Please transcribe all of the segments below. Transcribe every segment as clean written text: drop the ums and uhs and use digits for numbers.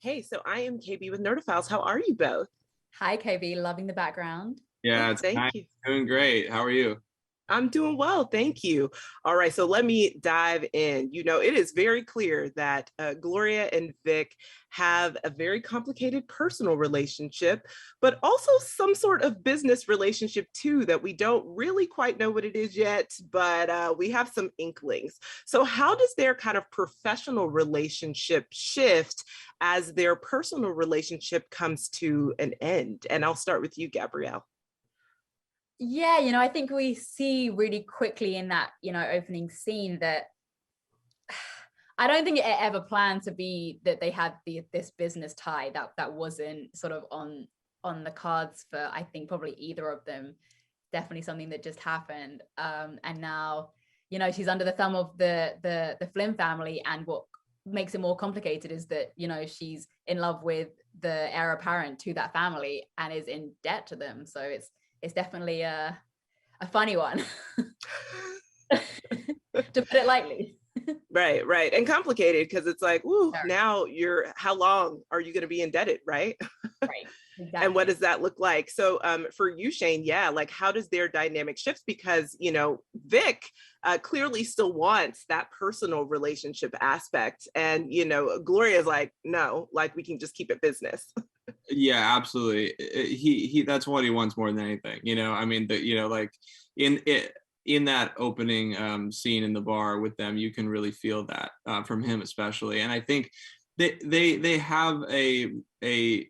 Hey, so I am KB with Nerdophiles. How are you both? Hi, KB. Loving the background. Oh, Yeah, it's thank nice. you. Doing great. How are you? I'm doing well, thank you. All right, so let me dive in. It is very clear that Gloria and Vic have a very complicated personal relationship, but also some sort of business relationship too that we don't really quite know what it is yet, but we have some inklings. So, how does their kind of professional relationship shift as their personal relationship comes to an end? And I'll start with you, Gabrielle. Yeah, I think we see really quickly in that, opening scene that I don't think it ever planned to be that they had this business tie that wasn't sort of on the cards for, I think, probably either of them. Definitely something that just happened. And now, she's under the thumb of the Flynn family, and what makes it more complicated is that, she's in love with the heir apparent to that family and is in debt to them. So it's definitely a funny one, to put it lightly. Right, right. And complicated because it's like, ooh, Very. now how long are you going to be indebted, right? Right, And what exactly. does that look like? So for you, Shane, yeah, like how does their dynamic shift? Because, Vic clearly still wants that personal relationship aspect. And, Gloria's like, no, like we can just keep it business. Yeah, absolutely. He that's what he wants more than anything. I mean, like in it in that opening scene in the bar with them, you can really feel that from him especially. And I think they have a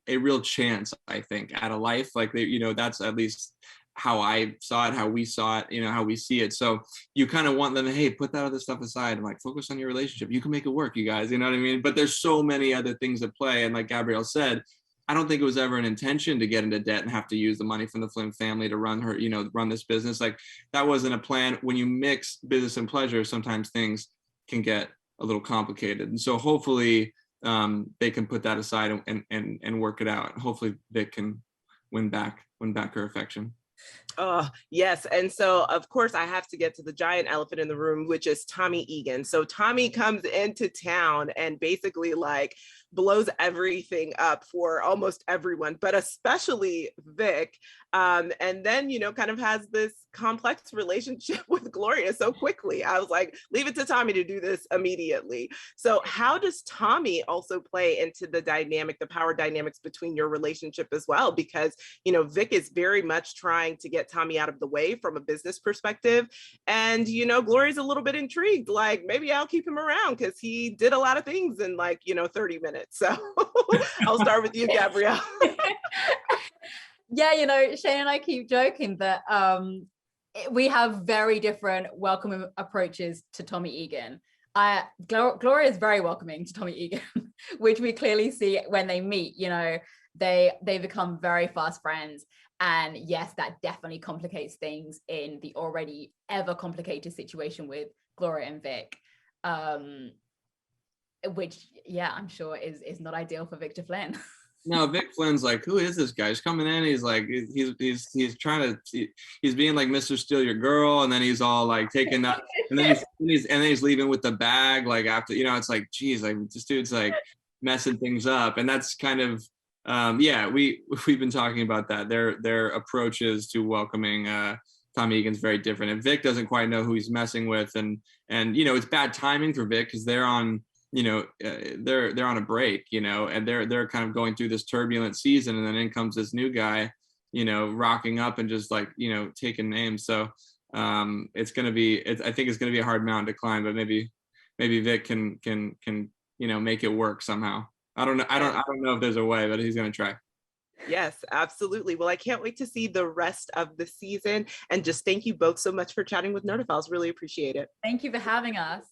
real chance, I think, at a life. Like that's at least how I saw it, how we saw it, how we see it. So you kind of want them to, hey, put that other stuff aside and like focus on your relationship. You can make it work, you guys. You know what I mean? But there's so many other things at play. And like Gabrielle said, I don't think it was ever an intention to get into debt and have to use the money from the Flynn family to run this business. Like that wasn't a plan. When you mix business and pleasure, sometimes things can get a little complicated. And so hopefully they can put that aside and work it out. Hopefully Vic can win back her affection. Oh, yes. And so, of course, I have to get to the giant elephant in the room, which is Tommy Egan. So, Tommy comes into town and basically like blows everything up for almost everyone, but especially Vic. And then, kind of has this complex relationship with Gloria so quickly. I was like, leave it to Tommy to do this immediately. So, how does Tommy also play into the power dynamics between your relationship as well? Because Vic is very much trying to get Tommy out of the way from a business perspective. And, Gloria's a little bit intrigued, like maybe I'll keep him around because he did a lot of things in like, 30 minutes. So I'll start with you, Gabrielle. Yeah, Shane and I keep joking that we have very different welcoming approaches to Tommy Egan. Gloria is very welcoming to Tommy Egan, which we clearly see when they meet. They become very fast friends, and yes, that definitely complicates things in the already ever complicated situation with Gloria and Vic, which yeah, I'm sure is not ideal for Victor Flynn. No, Vic Flynn's like, who is this guy? He's coming in. He's like, he's trying to, he's being like Mr. Steal Your Girl, and then he's all like taking that, and then he's leaving with the bag. Like after, it's like, geez, like this dude's like messing things up, and that's kind of, yeah, we've been talking about that. Their approaches to welcoming Tommy Egan's very different, and Vic doesn't quite know who he's messing with, and it's bad timing for Vic because they're on they're on a break, and they're kind of going through this turbulent season, and then in comes this new guy, rocking up and just like, taking names. So it's going to be, I think it's going to be a hard mountain to climb, but maybe Vic can, make it work somehow. I don't know. I don't know if there's a way, but he's going to try. Yes, absolutely. Well, I can't wait to see the rest of the season. And just thank you both so much for chatting with Nerdophiles. Really appreciate it. Thank you for having us.